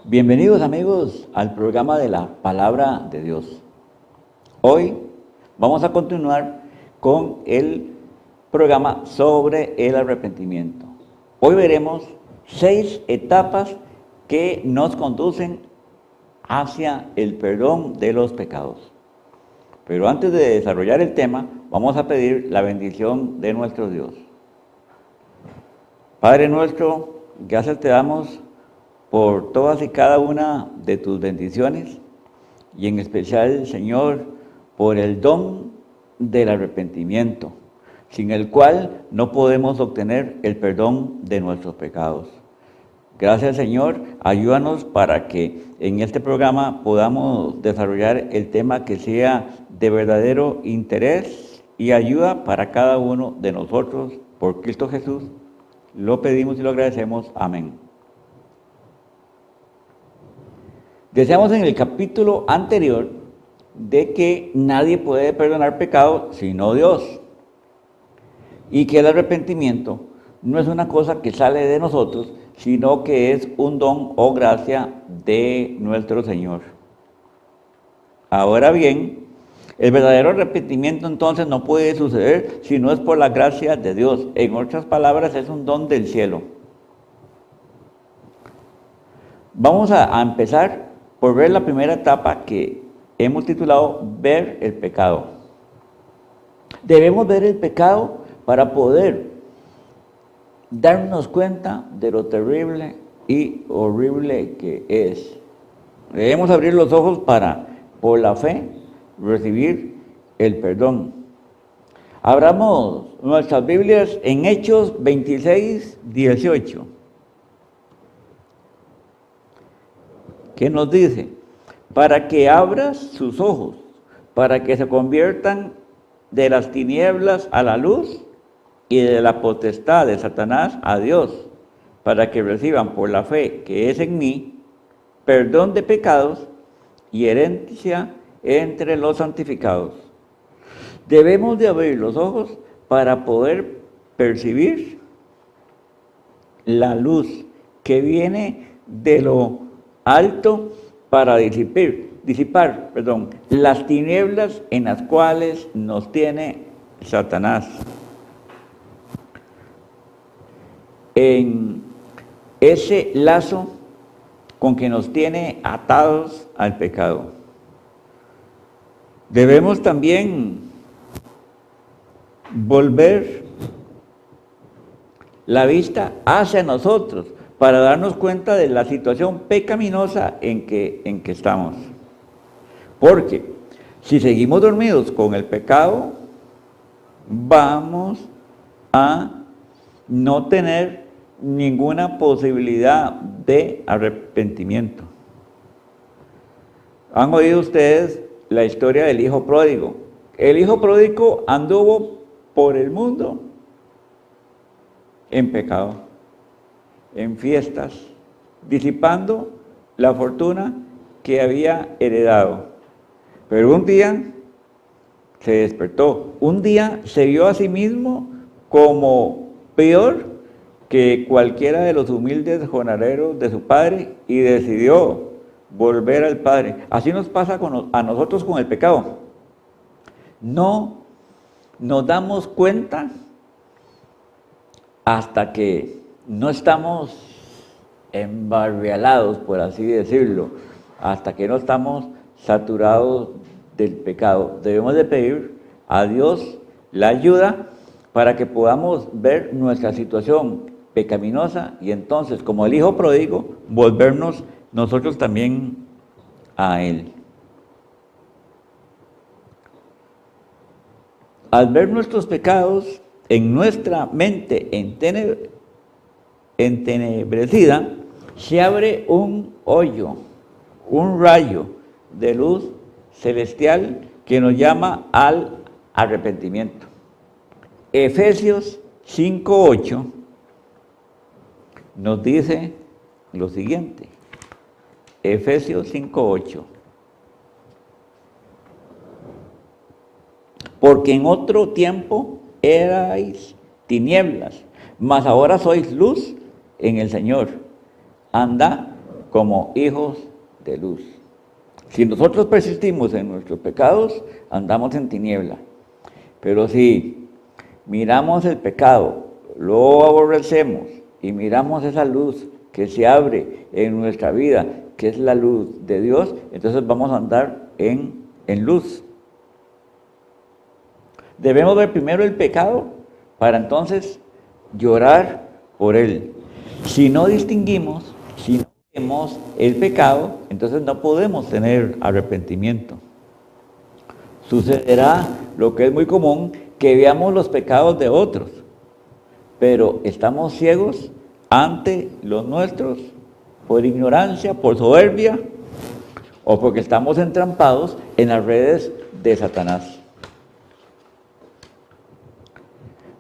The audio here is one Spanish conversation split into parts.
Bienvenidos amigos al programa de la Palabra de Dios. Hoy vamos a continuar con el programa sobre el arrepentimiento. Hoy veremos 6 etapas que nos conducen hacia el perdón de los pecados. Pero antes de desarrollar el tema, vamos a pedir la bendición de nuestro Dios. Padre nuestro, gracias te damos por todas y cada una de tus bendiciones y en especial, Señor, por el don del arrepentimiento, sin el cual no podemos obtener el perdón de nuestros pecados. Gracias, Señor, ayúdanos para que en este programa podamos desarrollar el tema que sea de verdadero interés y ayuda para cada uno de nosotros. Por Cristo Jesús, lo pedimos y lo agradecemos. Amén. Decíamos en el capítulo anterior de que nadie puede perdonar pecado sino Dios, y que el arrepentimiento no es una cosa que sale de nosotros, sino que es un don o gracia de nuestro Señor. Ahora bien, el verdadero arrepentimiento entonces no puede suceder si no es por la gracia de Dios. En otras palabras, es un don del cielo. Vamos a empezar por ver la primera etapa que hemos titulado Ver el pecado. Debemos ver el pecado para poder darnos cuenta de lo terrible y horrible que es. Debemos abrir los ojos para, por la fe, recibir el perdón. Abramos nuestras Biblias en Hechos 26, 18. ¿Qué nos dice? Para que abras sus ojos, para que se conviertan de las tinieblas a la luz y de la potestad de Satanás a Dios, para que reciban por la fe que es en mí, perdón de pecados y herencia entre los santificados. Debemos de abrir los ojos para poder percibir la luz que viene de lo alto para disipar las tinieblas en las cuales nos tiene Satanás. En ese lazo con que nos tiene atados al pecado. Debemos también volver la vista hacia nosotros para darnos cuenta de la situación pecaminosa en que estamos. Porque si seguimos dormidos con el pecado, vamos a no tener ninguna posibilidad de arrepentimiento. ¿Han oído ustedes la historia del hijo pródigo? El hijo pródigo anduvo por el mundo en pecado, en fiestas, disipando la fortuna que había heredado. Pero un día se despertó, un día se vio a sí mismo como peor que cualquiera de los humildes jornaleros de su padre y decidió volver al Padre. Así nos pasa a nosotros con el pecado. No nos damos cuenta hasta que no estamos embarrialados, por así decirlo, hasta que no estamos saturados del pecado. Debemos de pedir a Dios la ayuda para que podamos ver nuestra situación pecaminosa y entonces, como el hijo pródigo, volvernos nosotros también a Él. Al ver nuestros pecados en nuestra mente entenebrecida, se abre un hoyo, un rayo de luz celestial que nos llama al arrepentimiento. Efesios 5:8 nos dice lo siguiente. Efesios 5:8. Porque en otro tiempo erais tinieblas, mas ahora sois luz en el Señor. Anda como hijos de luz. Si nosotros persistimos en nuestros pecados, andamos en tiniebla. Pero si miramos el pecado, lo aborrecemos y miramos esa luz que se abre en nuestra vida, que es la luz de Dios, entonces vamos a andar en luz. Debemos ver primero el pecado para entonces llorar por él. Si no distinguimos, si no vemos el pecado, entonces no podemos tener arrepentimiento. Sucederá lo que es muy común, que veamos los pecados de otros, pero estamos ciegos ante los nuestros por ignorancia, por soberbia o porque estamos entrampados en las redes de Satanás.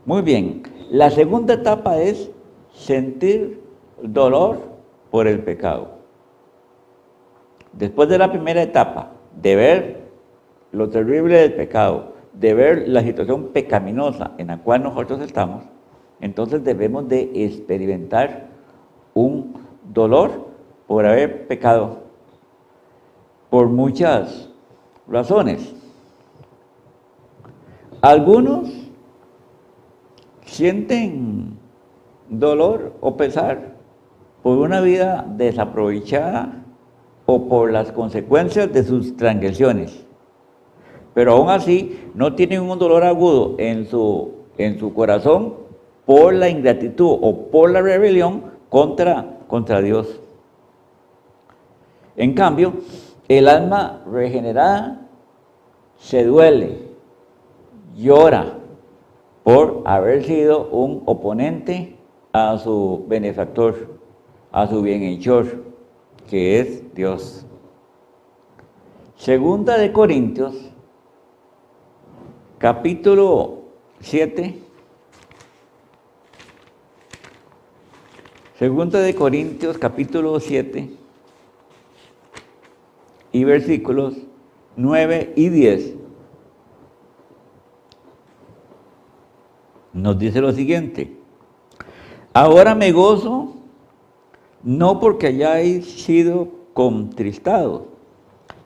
Muy bien, la segunda etapa es sentir dolor por el pecado. Después de la primera etapa, de ver lo terrible del pecado, de ver la situación pecaminosa en la cual nosotros estamos, entonces debemos de experimentar un dolor por haber pecado, por muchas razones. Algunos sienten dolor o pesar por una vida desaprovechada o por las consecuencias de sus transgresiones, pero aún así no tienen un dolor agudo en su corazón por la ingratitud o por la rebelión contra Dios. En cambio, el alma regenerada se duele, llora por haber sido un oponente a su benefactor, a su bienhechor, que es Dios. Segunda de Corintios, capítulo 7. Segunda de Corintios, capítulo 7, y versículos 9 y 10. Nos dice lo siguiente: ahora me gozo, no porque hayáis sido contristados,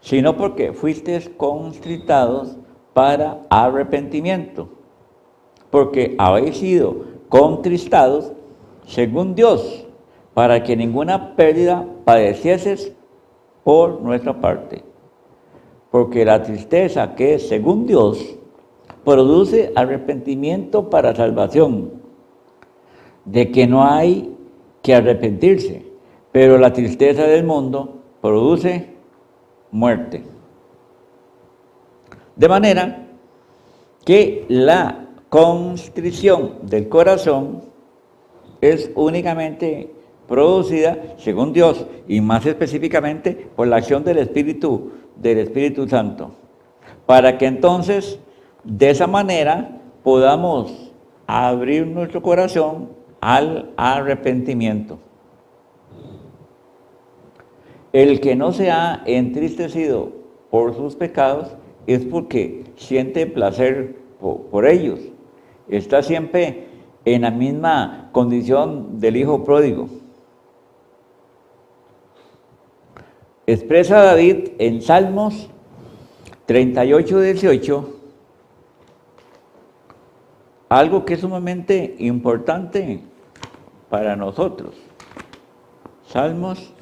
sino porque fuisteis contristados para arrepentimiento, porque habéis sido contristados según Dios, para que ninguna pérdida padecieses por nuestra parte. Porque la tristeza que es según Dios produce arrepentimiento para salvación, de que no hay que arrepentirse, pero la tristeza del mundo produce muerte. De manera que la constrición del corazón es únicamente producida según Dios y más específicamente por la acción del Espíritu Santo, para que entonces de esa manera podamos abrir nuestro corazón al arrepentimiento. El que no se ha entristecido por sus pecados es porque siente placer por ellos. Está siempre en la misma condición del hijo pródigo. Expresa David en Salmos 38:18 algo que es sumamente importante para nosotros. Salmos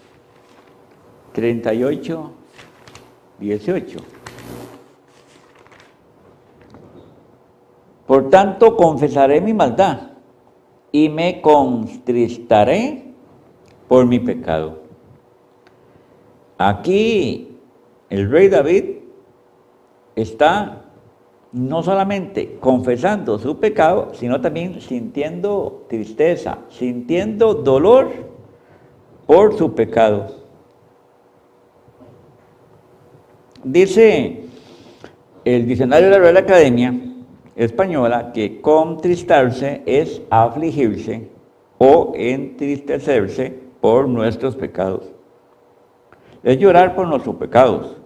38:18. Por tanto, confesaré mi maldad y me contristaré por mi pecado. Aquí el rey David está no solamente confesando su pecado, sino también sintiendo tristeza, sintiendo dolor por su pecado. Dice el diccionario de la Real Academia Española que contristarse es afligirse o entristecerse por nuestros pecados. Es llorar por nuestros pecados.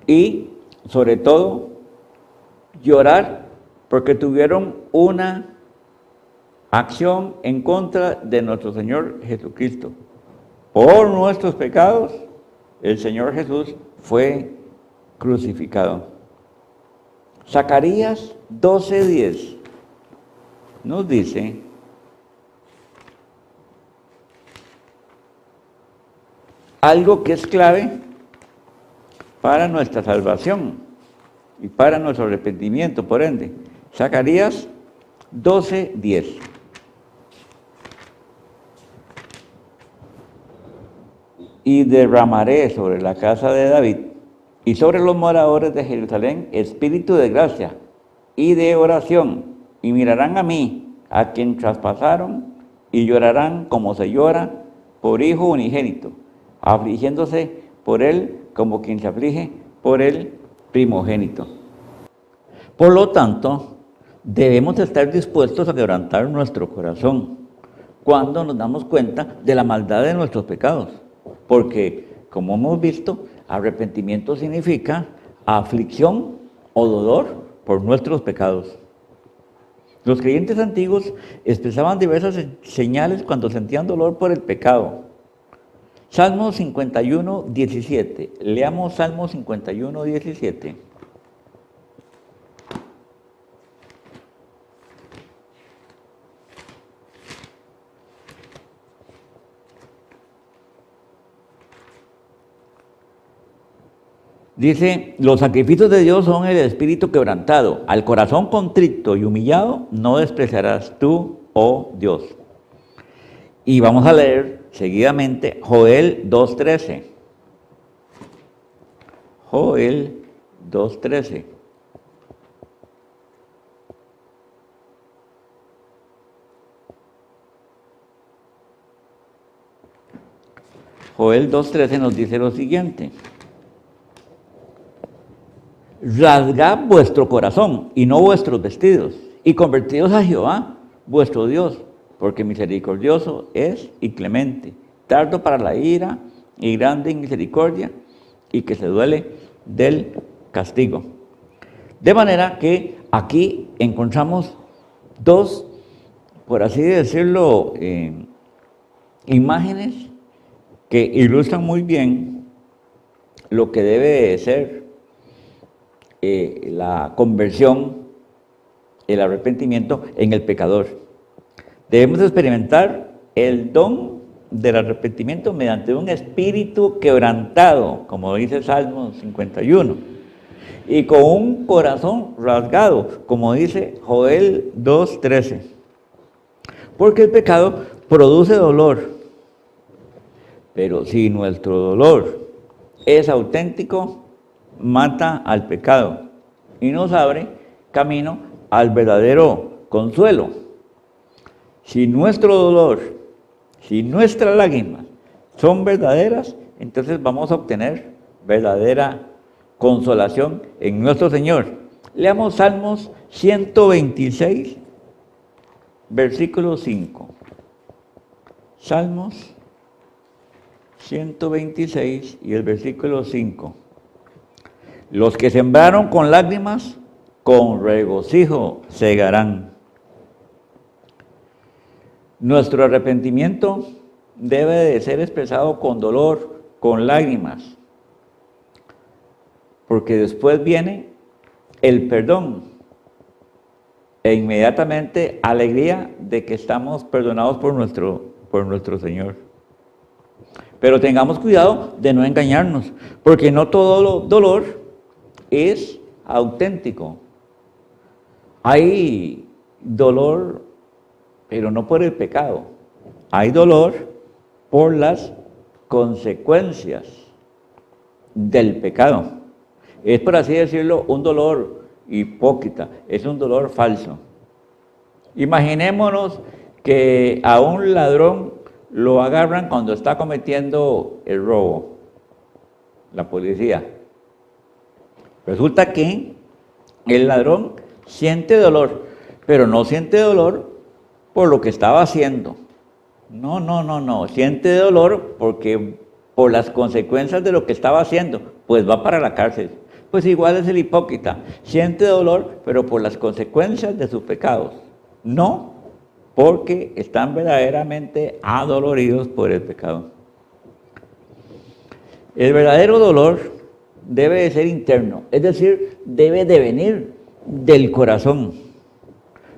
Y, sobre todo, llorar porque tuvieron una acción en contra de nuestro Señor Jesucristo. Por nuestros pecados, el Señor Jesús fue crucificado. Zacarías 12:10 nos dice: algo que es clave para nuestra salvación y para nuestro arrepentimiento, por ende. Zacarías 12:10. Y derramaré sobre la casa de David y sobre los moradores de Jerusalén espíritu de gracia y de oración, y mirarán a mí, a quien traspasaron, y llorarán como se llora por hijo unigénito, afligiéndose por él como quien se aflige por el primogénito. Por lo tanto, debemos estar dispuestos a quebrantar nuestro corazón cuando nos damos cuenta de la maldad de nuestros pecados. Porque, como hemos visto, arrepentimiento significa aflicción o dolor por nuestros pecados. Los creyentes antiguos expresaban diversas señales cuando sentían dolor por el pecado. Salmo 51:17. Leamos Salmo 51:17. Dice: los sacrificios de Dios son el espíritu quebrantado, al corazón contrito y humillado no despreciarás tú, oh Dios. Y vamos a leer seguidamente Joel 2:13. Joel 2:13. Joel 2:13 nos dice lo siguiente: rasgad vuestro corazón y no vuestros vestidos, y convertidos a Jehová, vuestro Dios, porque misericordioso es y clemente, tardo para la ira y grande en misericordia, y que se duele del castigo. De manera que aquí encontramos dos, por así decirlo, imágenes que ilustran muy bien lo que debe ser la conversión, el arrepentimiento en el pecador. Debemos experimentar el don del arrepentimiento mediante un espíritu quebrantado, como dice Salmo 51, y con un corazón rasgado, como dice Joel 2:13. Porque el pecado produce dolor, pero si nuestro dolor es auténtico, mata al pecado y nos abre camino al verdadero consuelo. Si nuestro dolor, si nuestras lágrimas son verdaderas, entonces vamos a obtener verdadera consolación en nuestro Señor. Leamos Salmos 126, versículo 5. Salmos 126 y el versículo 5. Los que sembraron con lágrimas, con regocijo segarán. Nuestro arrepentimiento debe de ser expresado con dolor, con lágrimas, porque después viene el perdón e inmediatamente alegría de que estamos perdonados por nuestro Señor. Pero tengamos cuidado de no engañarnos, porque no todo dolor es auténtico. Hay dolor, pero no por el pecado. Hay dolor por las consecuencias del pecado. Es, por así decirlo, un dolor hipócrita, es un dolor falso. Imaginémonos que a un ladrón lo agarran cuando está cometiendo el robo, la policía. Resulta que el ladrón siente dolor, pero no siente dolor por lo que estaba haciendo. No. Siente dolor porque por las consecuencias de lo que estaba haciendo, pues va para la cárcel. Pues igual es el hipócrita. Siente dolor, pero por las consecuencias de sus pecados. No porque están verdaderamente adoloridos por el pecado. El verdadero dolor debe de ser interno, es decir, debe de venir del corazón.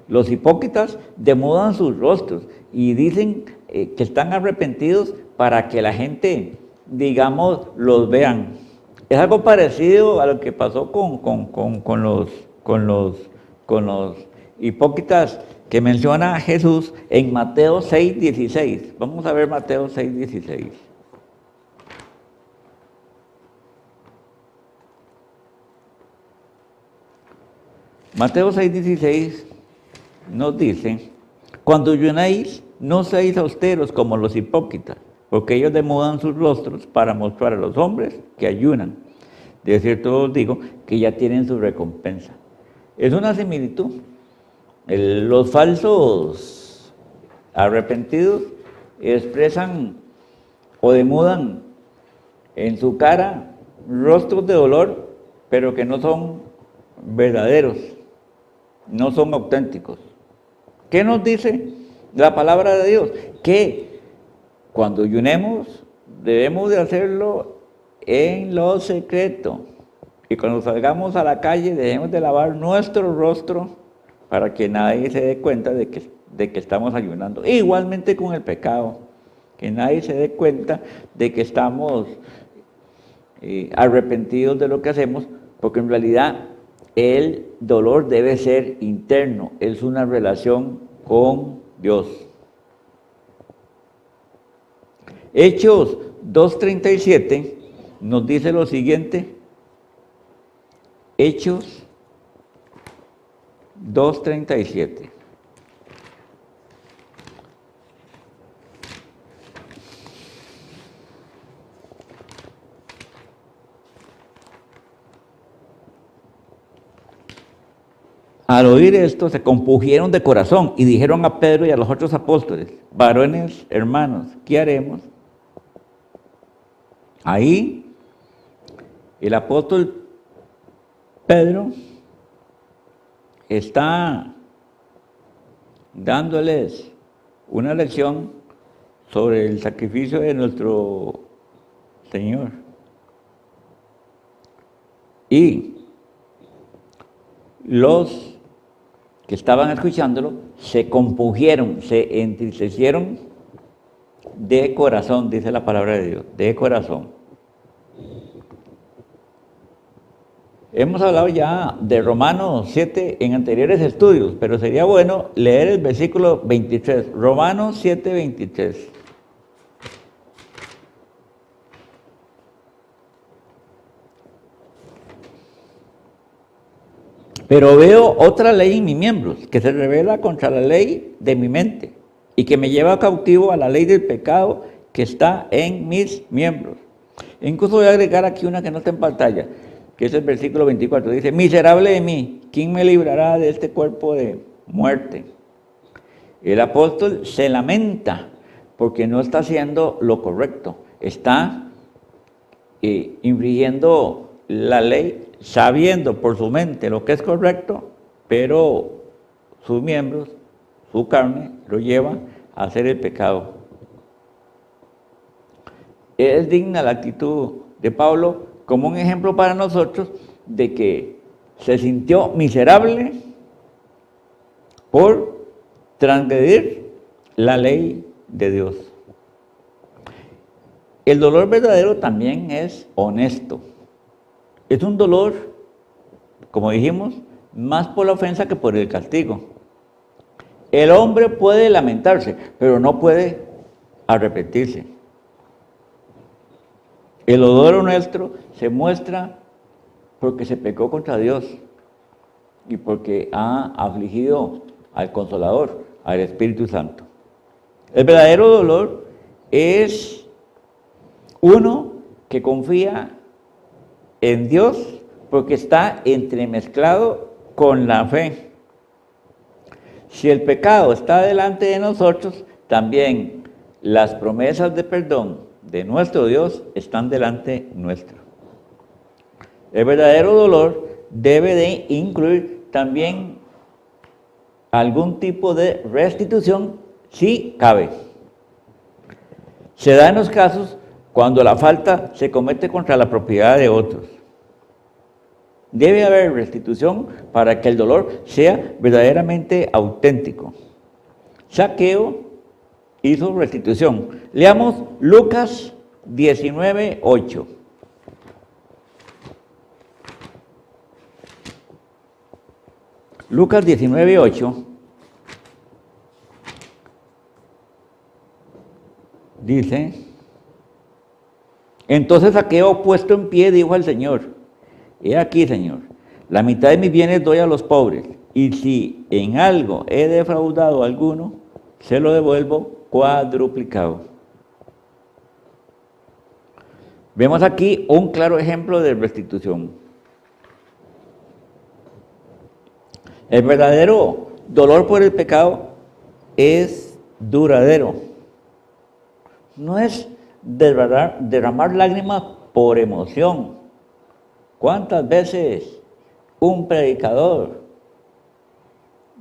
Los hipócritas demudan sus rostros y dicen que están arrepentidos para que la gente, digamos, los vean. Es algo parecido a lo que pasó con los hipócritas que menciona Jesús en Mateo 6:16. Vamos a ver Mateo 6:16. Mateo 6:16 nos dice: cuando ayunéis, no seáis austeros como los hipócritas, porque ellos demudan sus rostros para mostrar a los hombres que ayunan. De cierto os digo que ya tienen su recompensa. Es una similitud. Los falsos arrepentidos expresan o demudan en su cara rostros de dolor, pero que no son verdaderos, no son auténticos. ¿Qué nos dice la palabra de Dios? Que cuando ayunemos debemos de hacerlo en lo secreto, y cuando salgamos a la calle debemos de lavar nuestro rostro para que nadie se dé cuenta de que estamos ayunando. Igualmente con el pecado, que nadie se dé cuenta de que estamos arrepentidos de lo que hacemos, porque en realidad el dolor debe ser interno, es una relación con Dios. Hechos 2:37 nos dice lo siguiente. Hechos 2:37. Al oír esto, se compungieron de corazón y dijeron a Pedro y a los otros apóstoles: varones, hermanos, ¿qué haremos? Ahí, el apóstol Pedro está dándoles una lección sobre el sacrificio de nuestro Señor. Y los que estaban escuchándolo se compungieron, se entristecieron de corazón, dice la palabra de Dios, de corazón. Hemos hablado ya de Romanos 7 en anteriores estudios, pero sería bueno leer el versículo 23, Romanos 7:23. Pero veo otra ley en mis miembros, que se revela contra la ley de mi mente, y que me lleva cautivo a la ley del pecado que está en mis miembros. Incluso voy a agregar aquí una que no está en pantalla, que es el versículo 24. Dice: miserable de mí, ¿quién me librará de este cuerpo de muerte? El apóstol se lamenta porque no está haciendo lo correcto, está infringiendo la ley, sabiendo por su mente lo que es correcto, pero sus miembros, su carne, lo lleva a hacer el pecado. Es digna la actitud de Pablo como un ejemplo para nosotros de que se sintió miserable por transgredir la ley de Dios. El dolor verdadero también es honesto. Es un dolor, como dijimos, más por la ofensa que por el castigo. El hombre puede lamentarse, pero no puede arrepentirse. El dolor nuestro se muestra porque se pecó contra Dios y porque ha afligido al Consolador, al Espíritu Santo. El verdadero dolor es uno que confía en Dios porque está entremezclado con la fe. Si el pecado está delante de nosotros, también las promesas de perdón de nuestro Dios están delante nuestro. El verdadero dolor debe de incluir también algún tipo de restitución si cabe. Se da en los casos cuando la falta se comete contra la propiedad de otros. Debe haber restitución para que el dolor sea verdaderamente auténtico. Zaqueo hizo restitución. Leamos Lucas 19:8. Lucas 19:8 dice: entonces Zaqueo, puesto en pie, dijo al Señor: he aquí, Señor, la mitad de mis bienes doy a los pobres, y si en algo he defraudado a alguno, se lo devuelvo cuadruplicado. Vemos aquí un claro ejemplo de restitución. El verdadero dolor por el pecado es duradero. No es derramar lágrimas por emoción. ¿Cuántas veces un predicador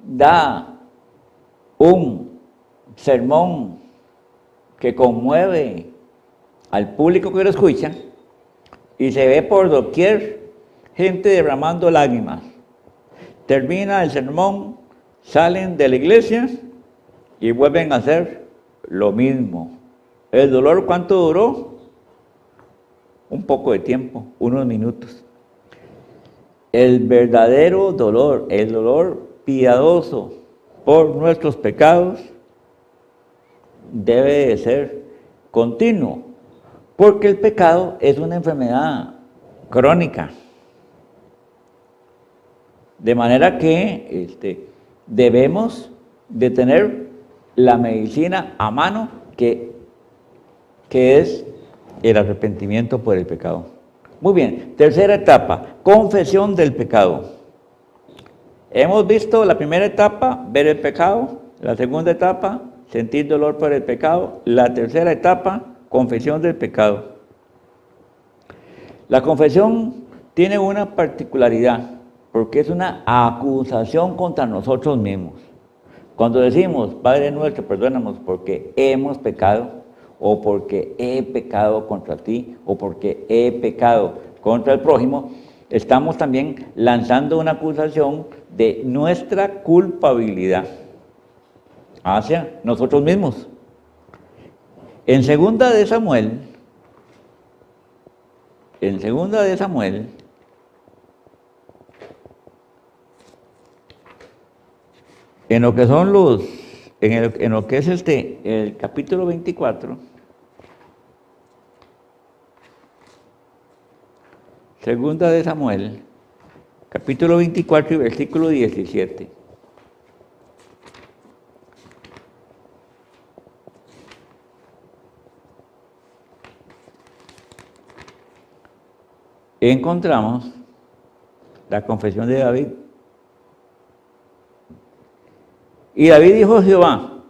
da un sermón que conmueve al público que lo escucha y se ve por doquier gente derramando lágrimas? Termina el sermón, salen de la iglesia y vuelven a hacer lo mismo. ¿El dolor cuánto duró? Un poco de tiempo, unos minutos. El verdadero dolor, el dolor piadoso por nuestros pecados, debe de ser continuo, porque el pecado es una enfermedad crónica. De manera que debemos de tener la medicina a mano que es el arrepentimiento por el pecado. Muy bien, tercera etapa, confesión del pecado. Hemos visto la primera etapa, ver el pecado; la segunda etapa, sentir dolor por el pecado; la tercera etapa, confesión del pecado. La confesión tiene una particularidad, porque es una acusación contra nosotros mismos. Cuando decimos: Padre nuestro, perdónanos porque hemos pecado, o porque he pecado contra ti, o porque he pecado contra el prójimo, estamos también lanzando una acusación de nuestra culpabilidad hacia nosotros mismos. En segunda de Samuel, en lo que son en lo que es el capítulo 24, segunda de Samuel, capítulo 24 y versículo 17. Encontramos la confesión de David. Y David dijo a Jehová,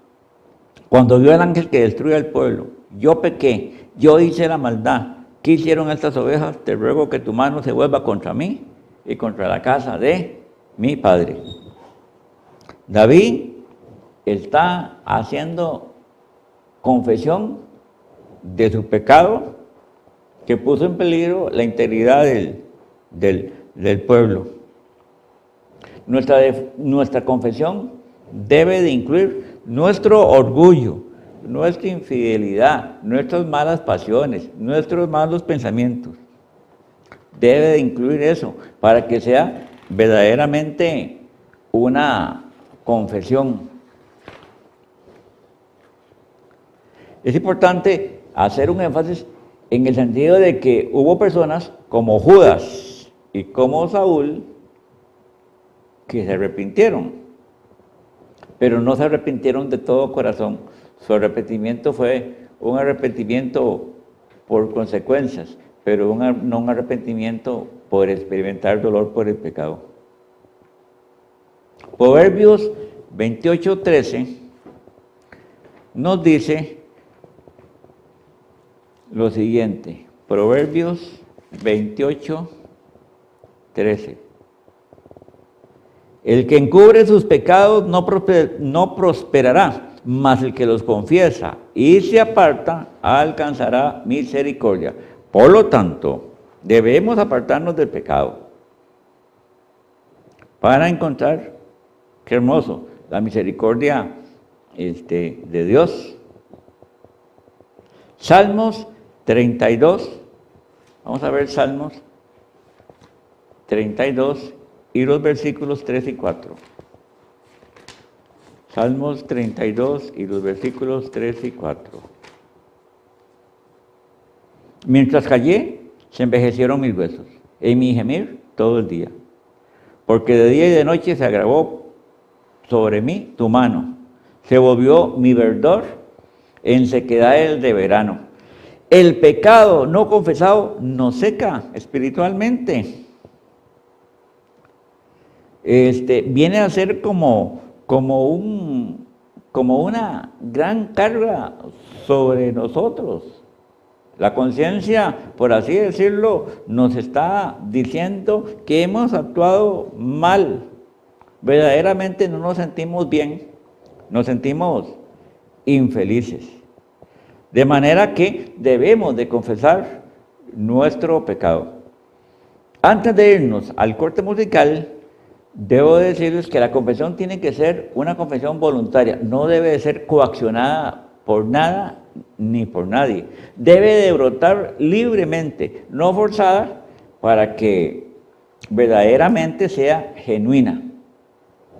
cuando vio al ángel que destruía el pueblo: yo pequé, yo hice la maldad. ¿Qué hicieron estas ovejas? Te ruego que tu mano se vuelva contra mí y contra la casa de mi padre. David está haciendo confesión de su pecado que puso en peligro la integridad del pueblo. Nuestra confesión debe de incluir nuestro orgullo, nuestra infidelidad, nuestras malas pasiones, nuestros malos pensamientos. Debe de incluir eso para que sea verdaderamente una confesión. Es importante hacer un énfasis en el sentido de que hubo personas como Judas y como Saúl que se arrepintieron, pero no se arrepintieron de todo corazón. Su arrepentimiento fue un arrepentimiento por consecuencias, pero no un arrepentimiento por experimentar dolor por el pecado. Proverbios 28:13 nos dice lo siguiente. Proverbios 28:13. El que encubre sus pecados no prosperará, mas el que los confiesa y se aparta alcanzará misericordia. Por lo tanto, debemos apartarnos del pecado para encontrar, qué hermoso, la misericordia de Dios. Salmos 32, vamos a ver Salmos 32 y los versículos 3 y 4. Salmos 32 y los versículos 3 y 4. Mientras callé, se envejecieron mis huesos, en mi gemir todo el día. Porque de día y de noche se agravó sobre mí tu mano. Se volvió mi verdor en sequedades de verano. El pecado no confesado nos seca espiritualmente. Viene a ser como una gran carga sobre nosotros. La conciencia, por así decirlo, nos está diciendo que hemos actuado mal. Verdaderamente no nos sentimos bien, nos sentimos infelices. De manera que debemos de confesar nuestro pecado. Antes de irnos al corte musical, debo decirles que la confesión tiene que ser una confesión voluntaria, no debe de ser coaccionada por nada ni por nadie. Debe de brotar libremente, no forzada, para que verdaderamente sea genuina.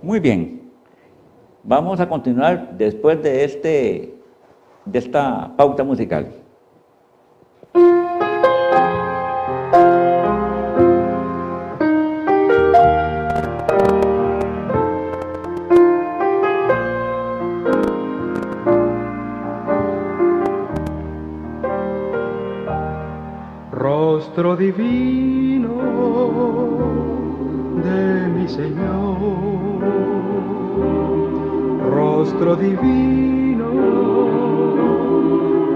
Muy bien, vamos a continuar después de esta pauta musical. Rostro divino de mi Señor, rostro divino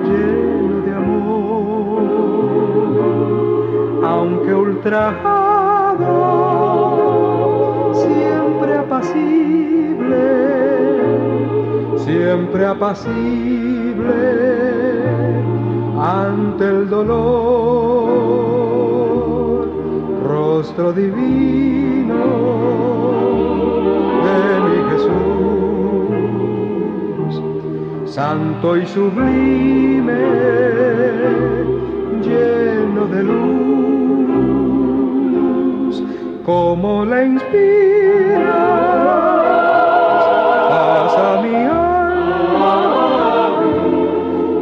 lleno de amor, aunque ultrajado, siempre apacible ante el dolor, rostro divino de mi Jesús, santo y sublime, lleno de luz, como le inspiras paz a mi alma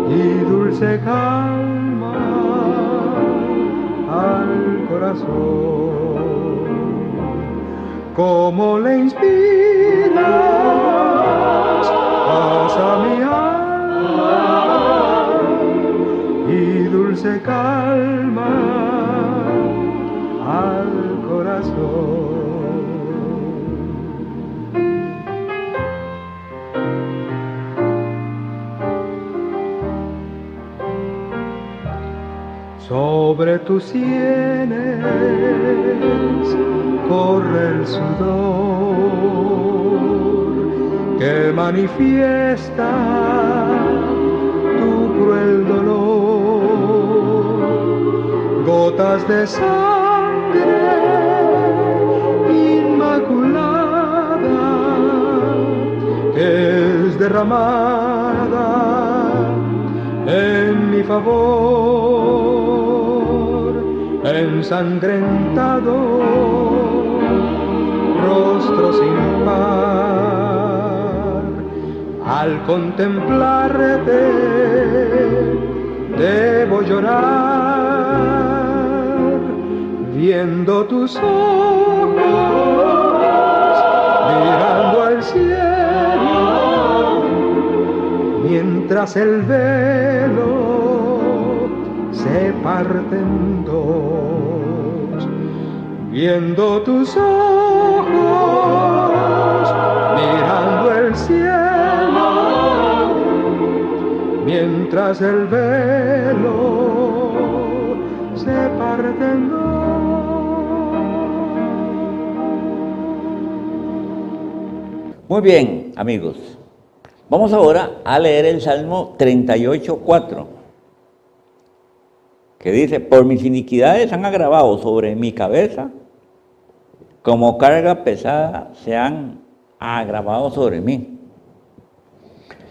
y dulce calma al corazón, como le inspiras paz a mi alma y dulce calma al corazón. Sobre tus sienes corre el sudor que manifiesta tu cruel dolor, gotas de sangre inmaculada que es derramada en mi favor, ensangrentado, rostro sin par. Al contemplarte debo llorar, viendo tus ojos, mirando al cielo, mientras el velo se parte en dos, viendo tus ojos, mirando el cielo, mientras el velo se parte en dos. Muy bien, amigos. Vamos ahora a leer el Salmo 38:4, que dice: por mis iniquidades han agravado sobre mi cabeza, como carga pesada se han agravado sobre mí.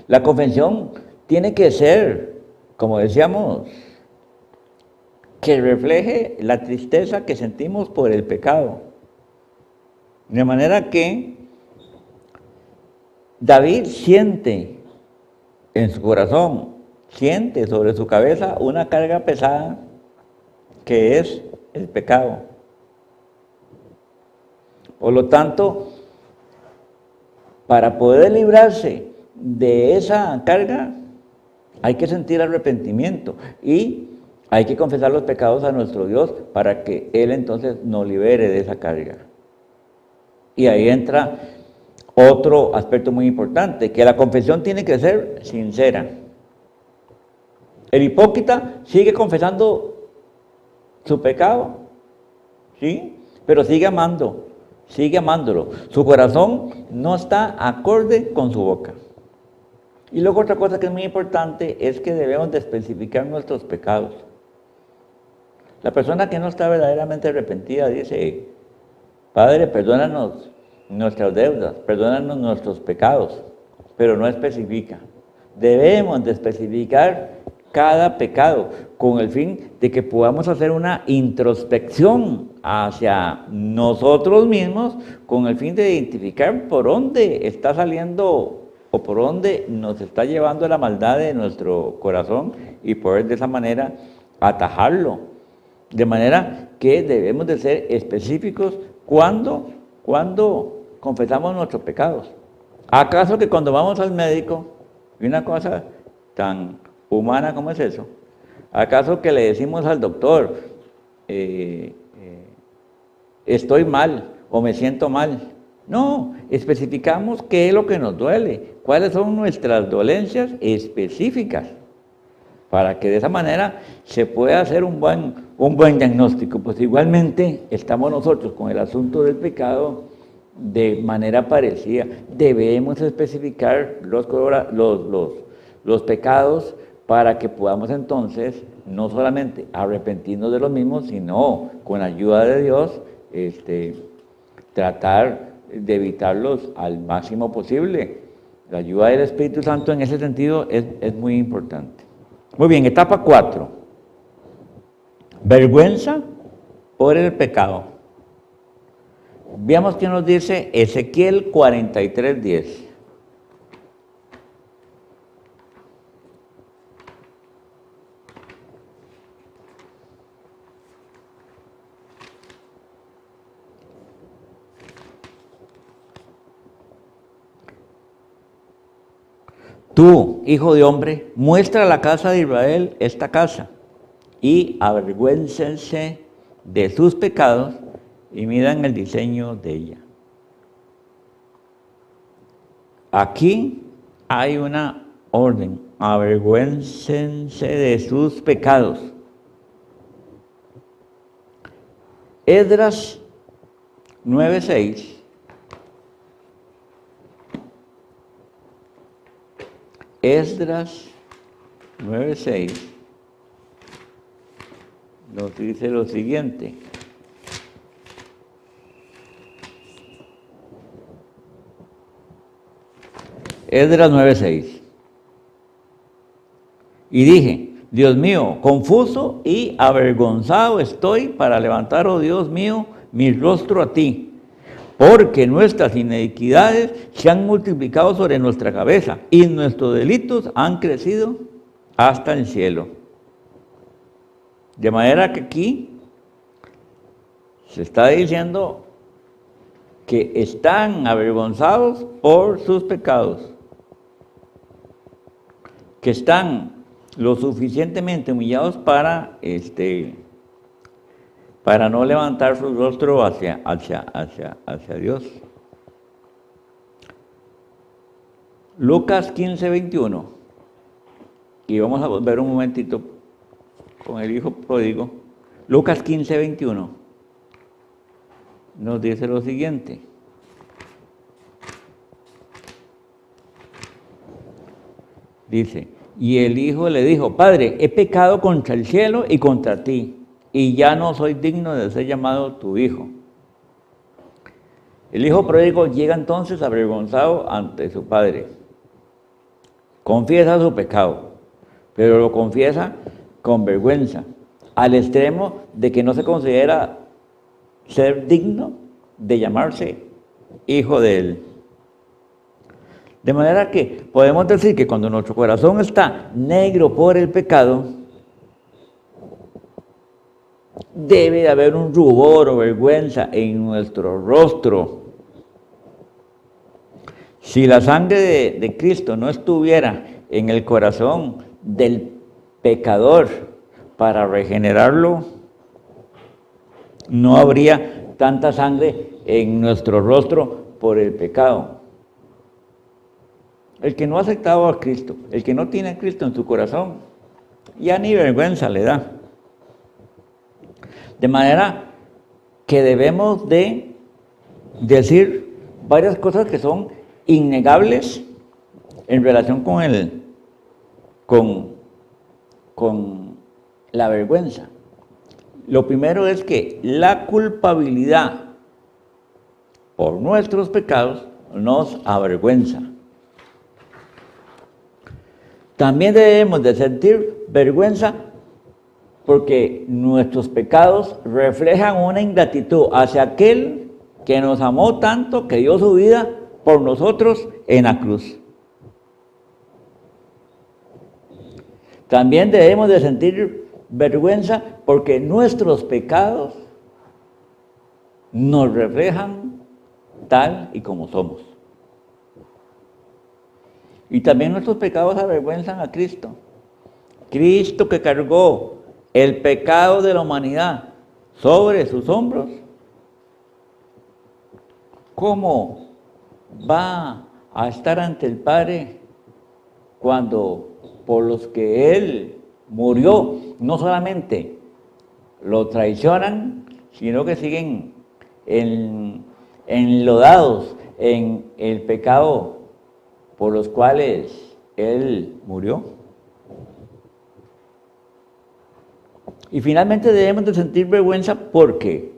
La confesión tiene que ser, como decíamos, que refleje la tristeza que sentimos por el pecado. De manera que David siente en su corazón, siente sobre su cabeza una carga pesada que es el pecado. Por lo tanto, para poder librarse de esa carga, hay que sentir arrepentimiento y hay que confesar los pecados a nuestro Dios para que Él entonces nos libere de esa carga. Y ahí entra otro aspecto muy importante, que la confesión tiene que ser sincera. El hipócrita sigue confesando su pecado, ¿sí? Pero sigue amándolo. Su corazón no está acorde con su boca. Y luego otra cosa que es muy importante es que debemos de especificar nuestros pecados. La persona que no está verdaderamente arrepentida dice: Padre, perdónanos nuestras deudas, perdónanos nuestros pecados, pero no especifica. Debemos de especificar cada pecado con el fin de que podamos hacer una introspección hacia nosotros mismos, con el fin de identificar por dónde está saliendo o por dónde nos está llevando la maldad de nuestro corazón y poder de esa manera atajarlo. De manera que debemos de ser específicos cuando confesamos nuestros pecados. ¿Acaso que cuando vamos al médico, y una cosa tan humana como es eso, acaso que le decimos al doctor, estoy mal o me siento mal? No, especificamos qué es lo que nos duele, cuáles son nuestras dolencias específicas, para que de esa manera se pueda hacer un buen diagnóstico. Pues igualmente estamos nosotros con el asunto del pecado de manera parecida. Debemos especificar los pecados para que podamos entonces no solamente arrepentirnos de los mismos, sino con la ayuda de Dios tratar de evitarlos al máximo posible. La ayuda del Espíritu Santo en ese sentido es muy importante. Muy bien, etapa 4. Vergüenza por el pecado. Veamos qué nos dice Ezequiel 43:10. Tú, hijo de hombre, muestra a la casa de Israel esta casa y avergüéncense de sus pecados y miran el diseño de ella. Aquí hay una orden: avergüéncense de sus pecados. Esdras 9:6. Esdras 9:6 nos dice lo siguiente: Esdras 9:6. Y dije: Dios mío, confuso y avergonzado estoy para levantar, oh Dios mío, mi rostro a ti, porque nuestras iniquidades se han multiplicado sobre nuestra cabeza y nuestros delitos han crecido hasta el cielo. De manera que aquí se está diciendo que están avergonzados por sus pecados, que están lo suficientemente humillados para no levantar su rostro hacia Dios. Lucas 15:21. Y vamos a volver un momentito con el hijo pródigo. Lucas 15:21 nos dice lo siguiente: dice, y el hijo le dijo, Padre, he pecado contra el cielo y contra ti, y ya no soy digno de ser llamado tu hijo. El hijo pródigo llega entonces avergonzado ante su padre. Confiesa su pecado, pero lo confiesa con vergüenza, al extremo de que no se considera ser digno de llamarse hijo de él. De manera que podemos decir que cuando nuestro corazón está negro por el pecado, debe de haber un rubor o vergüenza en nuestro rostro. Si la sangre de Cristo no estuviera en el corazón del pecador para regenerarlo, no habría tanta sangre en nuestro rostro por el pecado. El que no ha aceptado a Cristo, el que no tiene a Cristo en su corazón, ya ni vergüenza le da. De manera que debemos de decir varias cosas que son innegables en relación con la vergüenza. Lo primero es que la culpabilidad por nuestros pecados nos avergüenza. También debemos de sentir vergüenza porque nuestros pecados reflejan una ingratitud hacia aquel que nos amó tanto que dio su vida por nosotros en la cruz. También debemos de sentir vergüenza porque nuestros pecados nos reflejan tal y como somos. Y también nuestros pecados avergüenzan a Cristo. Cristo que cargó el pecado de la humanidad sobre sus hombros, ¿cómo va a estar ante el Padre cuando por los que Él murió, no solamente lo traicionan, sino que siguen enlodados en el pecado por los cuales Él murió? Y finalmente debemos de sentir vergüenza porque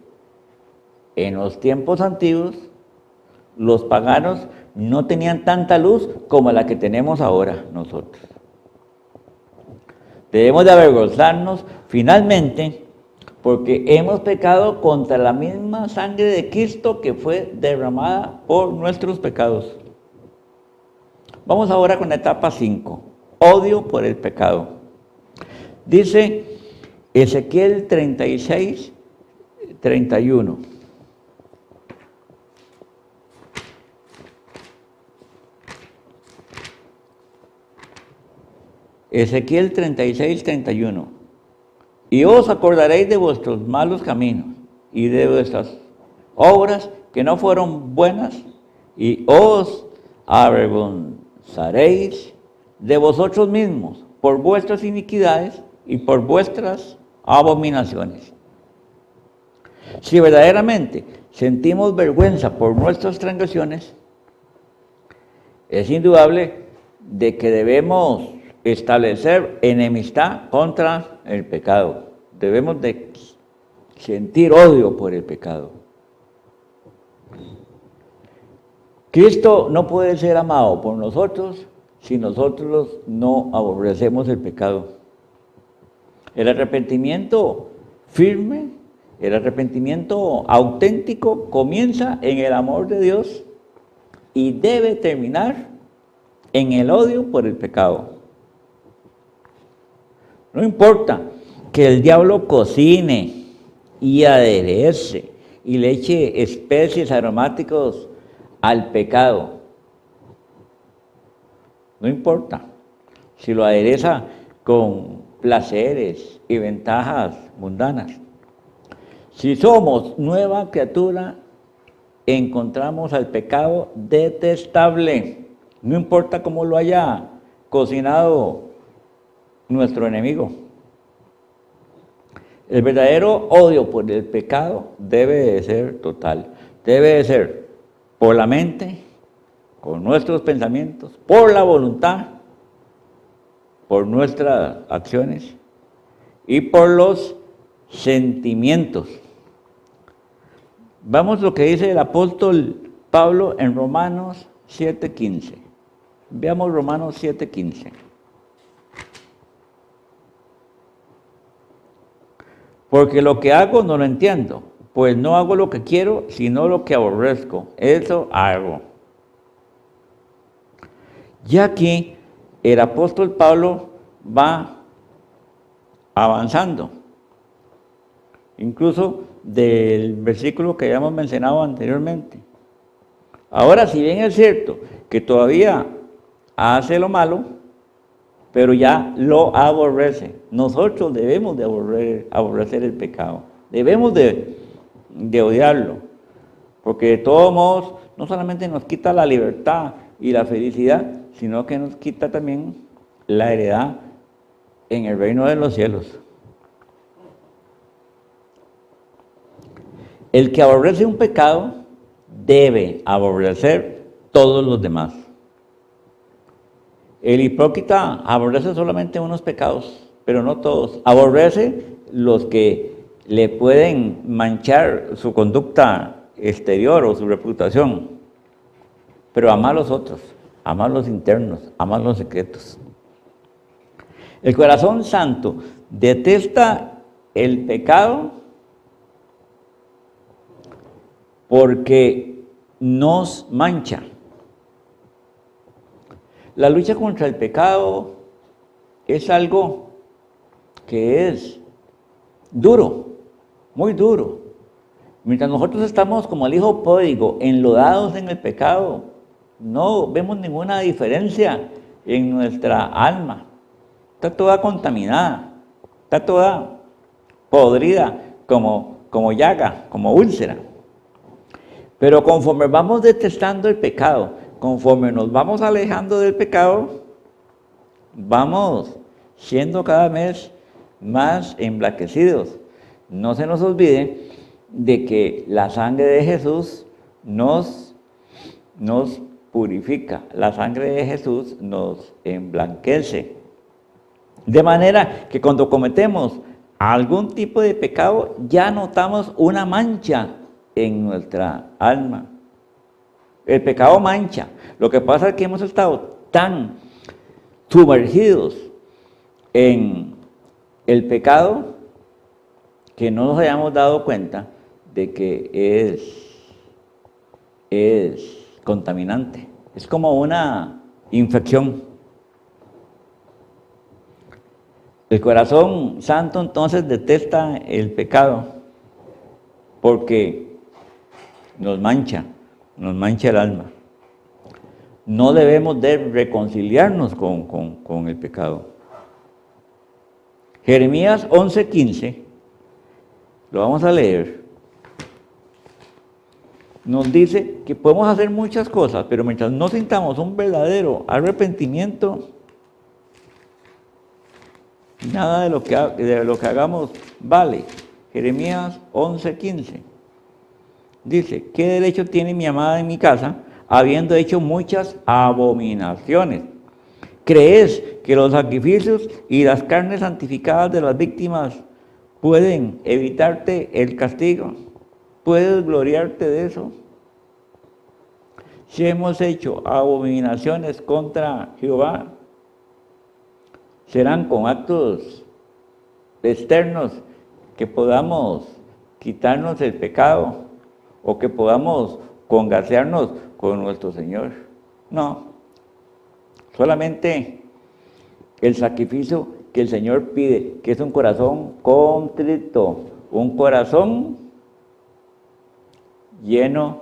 en los tiempos antiguos los paganos no tenían tanta luz como la que tenemos ahora nosotros. Debemos de avergonzarnos finalmente porque hemos pecado contra la misma sangre de Cristo que fue derramada por nuestros pecados. Vamos ahora con la etapa 5, odio por el pecado. Dice Ezequiel 36, 31. Ezequiel 36, 31. Y os acordaréis de vuestros malos caminos y de vuestras obras que no fueron buenas, y os avergonzaréis de vosotros mismos por vuestras iniquidades y por vuestras abominaciones. Si verdaderamente sentimos vergüenza por nuestras transgresiones, es indudable de que debemos establecer enemistad contra el pecado. Debemos de sentir odio por el pecado. Cristo no puede ser amado por nosotros si nosotros no aborrecemos el pecado. El arrepentimiento firme, el arrepentimiento auténtico comienza en el amor de Dios y debe terminar en el odio por el pecado. No importa que el diablo cocine y aderece y le eche especies aromáticos al pecado. No importa si lo adereza con placeres y ventajas mundanas. Si somos nueva criatura, encontramos al pecado detestable. No importa cómo lo haya cocinado nuestro enemigo. El verdadero odio por el pecado debe de ser total. Debe de ser por la mente, con nuestros pensamientos, por la voluntad por nuestras acciones y por los sentimientos. Vamos a lo que dice el apóstol Pablo en Romanos 7:15. Veamos Romanos 7:15. Porque lo que hago no lo entiendo, pues no hago lo que quiero, sino lo que aborrezco. Eso hago. Ya aquí el apóstol Pablo va avanzando. Incluso del versículo que habíamos mencionado anteriormente. Ahora, si bien es cierto que todavía hace lo malo, pero ya lo aborrece. Nosotros debemos de aborrecer el pecado. Debemos de odiarlo. Porque de todos modos, no solamente nos quita la libertad y la felicidad, sino que nos quita también la heredad en el reino de los cielos. El que aborrece un pecado debe aborrecer todos los demás. El hipócrita aborrece solamente unos pecados, pero no todos. Aborrece los que le pueden manchar su conducta exterior o su reputación, pero ama a los otros, ama a los internos, ama a los secretos. El corazón santo detesta el pecado porque nos mancha. La lucha contra el pecado es algo que es duro, muy duro. Mientras nosotros estamos como el hijo pródigo, enlodados en el pecado, no vemos ninguna diferencia en nuestra alma. Está toda contaminada, está toda podrida como llaga, como úlcera. Pero conforme vamos detestando el pecado, conforme nos vamos alejando del pecado, vamos siendo cada vez más emblanquecidos. No se nos olvide de que la sangre de Jesús nos purifica, la sangre de Jesús nos emblanquece. De manera que cuando cometemos algún tipo de pecado, ya notamos una mancha en nuestra alma. El pecado mancha. Lo que pasa es que hemos estado tan sumergidos en el pecado que no nos hayamos dado cuenta de que es contaminante. Es como una infección. El corazón santo entonces detesta el pecado porque nos mancha el alma. No debemos de reconciliarnos con el pecado. Jeremías 11:15, lo vamos a leer, nos dice que podemos hacer muchas cosas, pero mientras no sintamos un verdadero arrepentimiento, nada de lo que hagamos vale. Jeremías 11:15 dice: ¿qué derecho tiene mi amada en mi casa, habiendo hecho muchas abominaciones? ¿Crees que los sacrificios y las carnes santificadas de las víctimas pueden evitarte el castigo? ¿Puedes gloriarte de eso? Si hemos hecho abominaciones contra Jehová, serán con actos externos que podamos quitarnos el pecado o que podamos congraciarnos con nuestro Señor. No, solamente el sacrificio que el Señor pide, que es un corazón contrito, un corazón lleno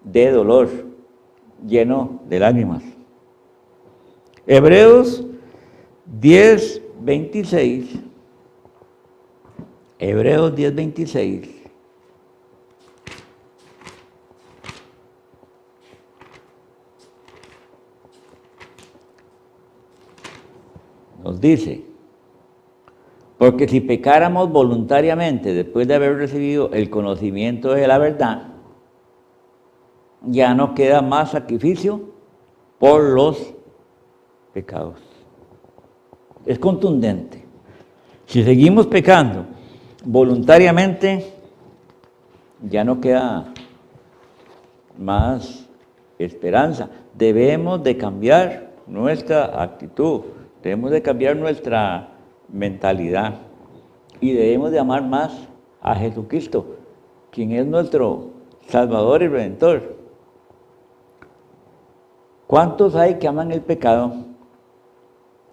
de dolor, lleno de lágrimas. Hebreos 10:26. Hebreos 10:26. Nos dice: porque si pecáramos voluntariamente después de haber recibido el conocimiento de la verdad, ya no queda más sacrificio por los pecados. es contundente. Si seguimos pecando voluntariamente, ya no queda más esperanza. Debemos de cambiar nuestra actitud, debemos de cambiar nuestra mentalidad y debemos de amar más a Jesucristo, quien es nuestro Salvador y Redentor. ¿Cuántos hay que aman el pecado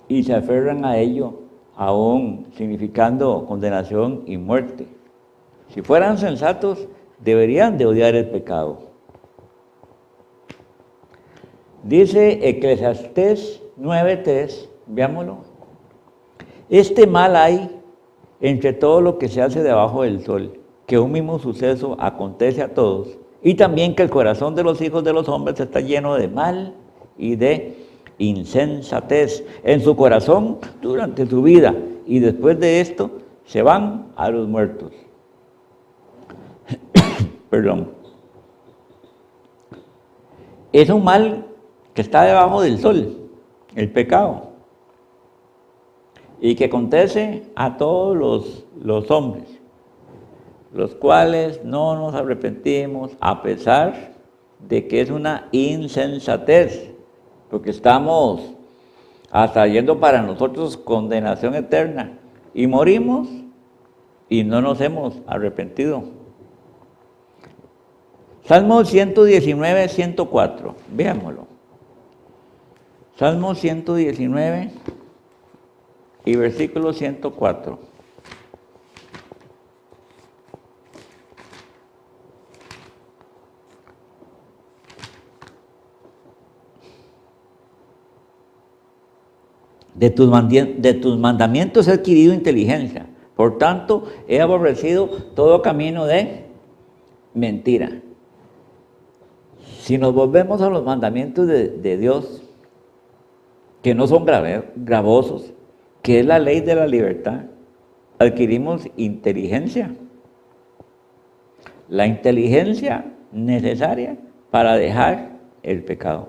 y se aferran a ello, aún significando condenación y muerte? Si fueran sensatos, deberían de odiar el pecado. Dice Eclesiastés 9:3, veámoslo. Este mal hay entre todo lo que se hace debajo del sol, que un mismo suceso acontece a todos, y también que el corazón de los hijos de los hombres está lleno de mal y de insensatez en su corazón durante su vida, y después de esto se van a los muertos. Perdón. Es un mal que está debajo del sol, el pecado, y que acontece a todos los hombres, los cuales no nos arrepentimos a pesar de que es una insensatez, porque estamos atrayendo para nosotros condenación eterna y morimos y no nos hemos arrepentido. Salmo 119, 104, veámoslo. Salmo 119 y versículo 104. De tus mandamientos he adquirido inteligencia, por tanto he aborrecido todo camino de mentira. Si nos volvemos a los mandamientos de Dios, que no son gravosos, que es la ley de la libertad, adquirimos inteligencia. La inteligencia necesaria para dejar el pecado.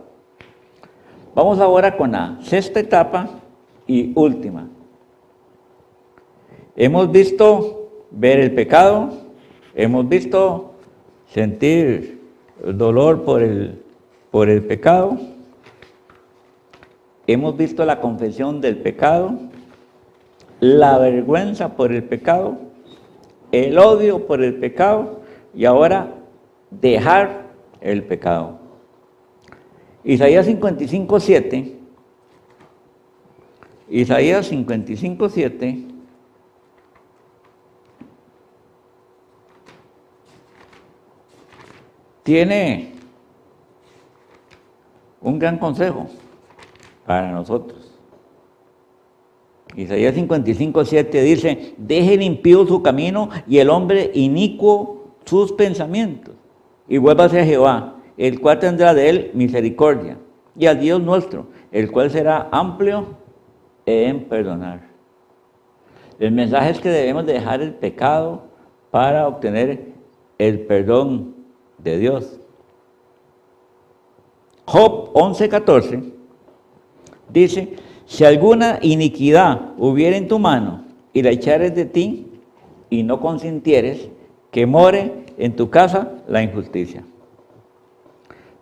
Vamos ahora con la sexta etapa y última. Hemos visto ver el pecado, hemos visto sentir dolor por el pecado, hemos visto la confesión del pecado, la vergüenza por el pecado, el odio por el pecado y ahora dejar el pecado. Isaías 55:7, Isaías 55:7 tiene un gran consejo para nosotros. Isaías 55:7 dice: deje el impío su camino y el hombre inicuo sus pensamientos, y vuélvase a Jehová, el cual tendrá de él misericordia, y al Dios nuestro, el cual será amplio en perdonar. El mensaje es que debemos dejar el pecado para obtener el perdón de Dios. Job 11:14 dice: si alguna iniquidad hubiera en tu mano y la echares de ti y no consintieres, que more en tu casa la injusticia.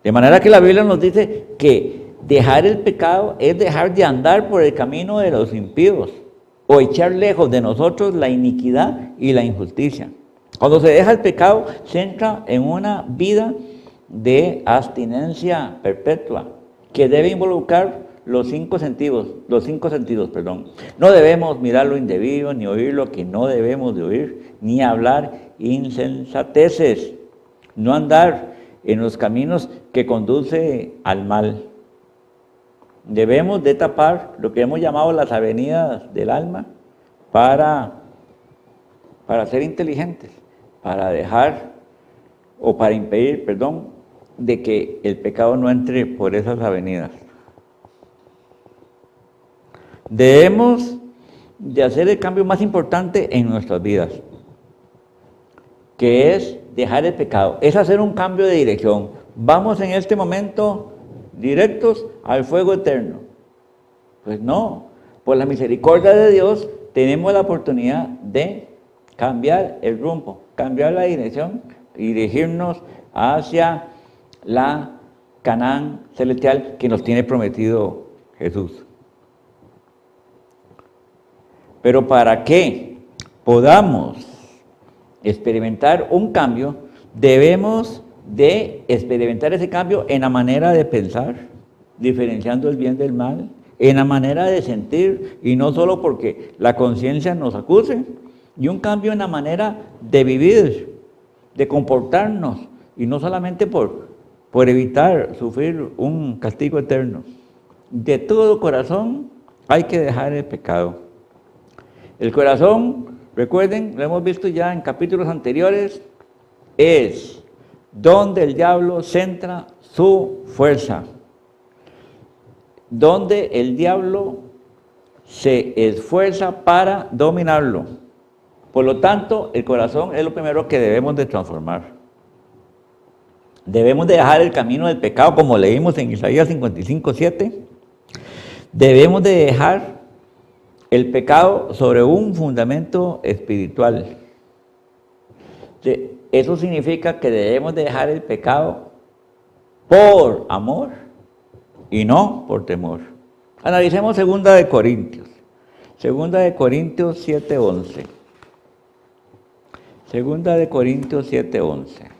De manera que la Biblia nos dice que dejar el pecado es dejar de andar por el camino de los impíos o echar lejos de nosotros la iniquidad y la injusticia. Cuando se deja el pecado, se entra en una vida de abstinencia perpetua que debe involucrar los cinco sentidos. No debemos mirar lo indebido, ni oír lo que no debemos de oír, ni hablar insensateces, no andar en los caminos que conduce al mal. Debemos de tapar lo que hemos llamado las avenidas del alma para ser inteligentes, para dejar o para impedir, de que el pecado no entre por esas avenidas. Debemos de hacer el cambio más importante en nuestras vidas, que es dejar el pecado, es hacer un cambio de dirección. Vamos en este momento directos al fuego eterno. Pues no, por la misericordia de Dios, tenemos la oportunidad de cambiar el rumbo, cambiar la dirección y dirigirnos hacia la Canaán celestial que nos tiene prometido Jesús. Pero para que podamos experimentar un cambio, debemos de experimentar ese cambio en la manera de pensar, diferenciando el bien del mal, en la manera de sentir, y no solo porque la conciencia nos acuse, y un cambio en la manera de vivir, de comportarnos, y no solamente por evitar sufrir un castigo eterno. De todo corazón hay que dejar el pecado. El corazón, recuerden, lo hemos visto ya en capítulos anteriores, es donde el diablo centra su fuerza, donde el diablo se esfuerza para dominarlo. Por lo tanto, el corazón es lo primero que debemos de transformar. Debemos de dejar el camino del pecado, como leímos en Isaías 55:7. Debemos de dejar el pecado sobre un fundamento espiritual. Eso significa que debemos de dejar el pecado por amor y no por temor. Analicemos 2 de Corintios. 2 de Corintios 7:11. 2 de Corintios 7:11.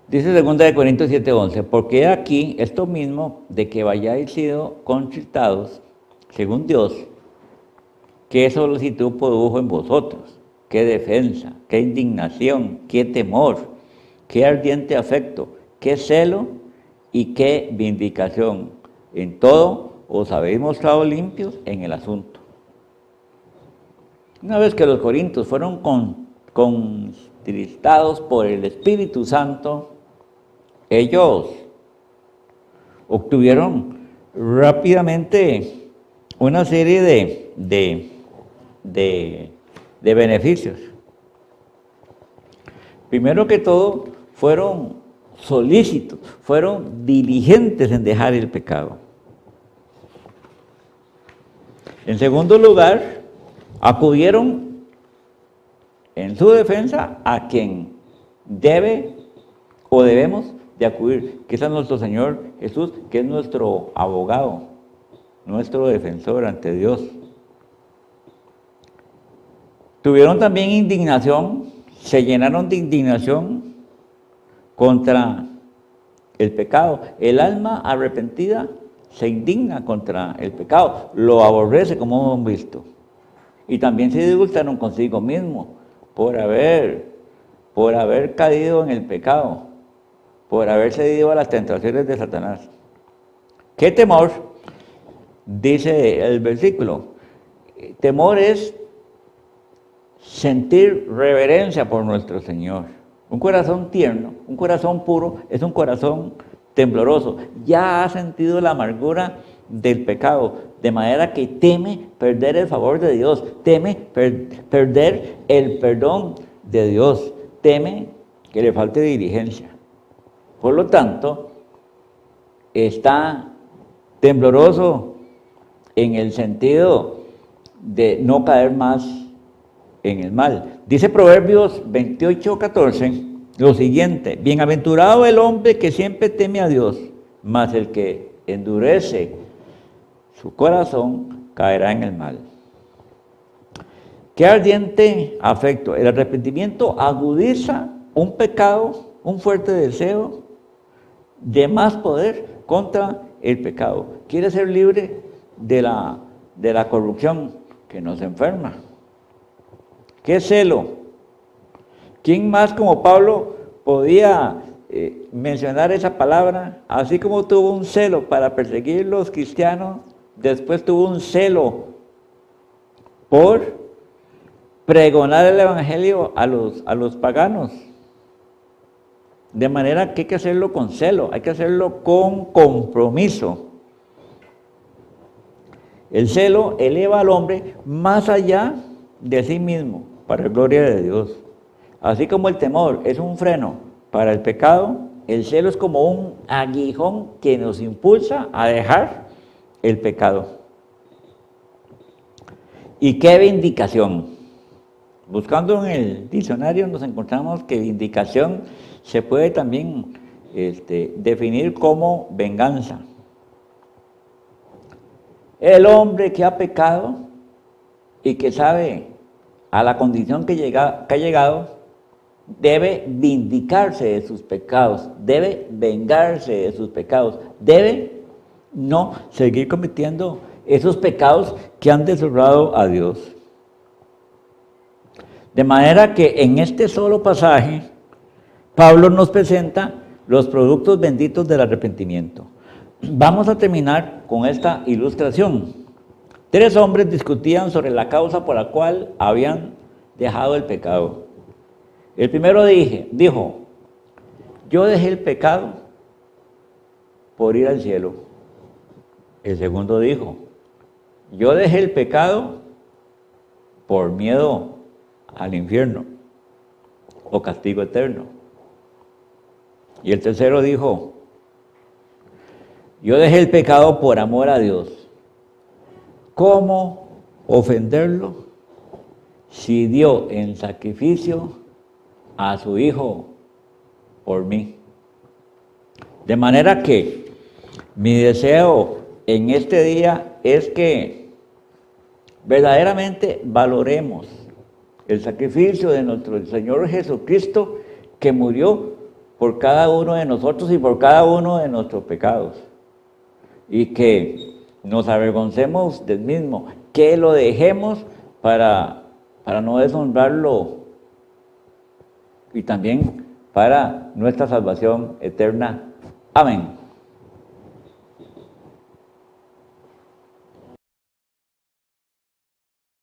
Dice 2 de Corintios 7:11, porque aquí esto mismo de que hayáis sido contristados, según Dios, qué solicitud produjo en vosotros, qué defensa, qué indignación, qué temor, qué ardiente afecto, qué celo y qué vindicación. En todo os habéis mostrado limpios en el asunto. Una vez que los corintios fueron contristados por el Espíritu Santo, ellos obtuvieron rápidamente una serie de beneficios. Primero que todo, fueron solícitos, fueron diligentes en dejar el pecado. En segundo lugar, acudieron en su defensa a quien debe o debemos de acudir, que es a nuestro Señor Jesús, que es nuestro abogado, nuestro defensor ante Dios. Tuvieron también indignación, se llenaron de indignación contra el pecado. El alma arrepentida se indigna contra el pecado, lo aborrece, como hemos visto. Y también se disgustaron consigo mismo por haber caído en el pecado, por haber cedido a las tentaciones de Satanás. ¿Qué temor? Dice el versículo. Temor es sentir reverencia por nuestro Señor. Un corazón tierno, un corazón puro, es un corazón tembloroso. Ya ha sentido la amargura del pecado, de manera que teme perder el favor de Dios, teme perder el perdón de Dios, teme que le falte diligencia. Por lo tanto, está tembloroso en el sentido de no caer más en el mal. Dice Proverbios 28:14 lo siguiente: bienaventurado el hombre que siempre teme a Dios, mas el que endurece su corazón caerá en el mal. Qué ardiente afecto. El arrepentimiento agudiza un pecado, un fuerte deseo de más poder contra el pecado. Quiere ser libre de la corrupción que nos enferma. ¿Qué celo? ¿Quién más como Pablo podía mencionar esa palabra? Así como tuvo un celo para perseguir los cristianos, después tuvo un celo por pregonar el evangelio a los paganos. De manera que hay que hacerlo con celo, hay que hacerlo con compromiso. El celo eleva al hombre más allá de sí mismo, para la gloria de Dios. Así como el temor es un freno para el pecado, el celo es como un aguijón que nos impulsa a dejar el pecado. ¿Y qué vindicación? Buscando en el diccionario nos encontramos que vindicación se puede también definir como venganza. El hombre que ha pecado y que sabe a la condición que ha llegado, debe vindicarse de sus pecados, debe vengarse de sus pecados, debe no seguir cometiendo esos pecados que han deshonrado a Dios. De manera que en este solo pasaje, Pablo nos presenta los productos benditos del arrepentimiento. Vamos a terminar con esta ilustración. 3 hombres discutían sobre la causa por la cual habían dejado el pecado. El primero dijo, yo dejé el pecado por ir al cielo. El segundo dijo, yo dejé el pecado por miedo al infierno o castigo eterno. Y el tercero dijo, yo dejé el pecado por amor a Dios. ¿Cómo ofenderlo si dio en sacrificio a su Hijo por mí? De manera que mi deseo en este día es que verdaderamente valoremos el sacrificio de nuestro Señor Jesucristo, que murió por cada uno de nosotros y por cada uno de nuestros pecados, y que nos avergoncemos del mismo, que lo dejemos para no deshonrarlo y también para nuestra salvación eterna. Amén.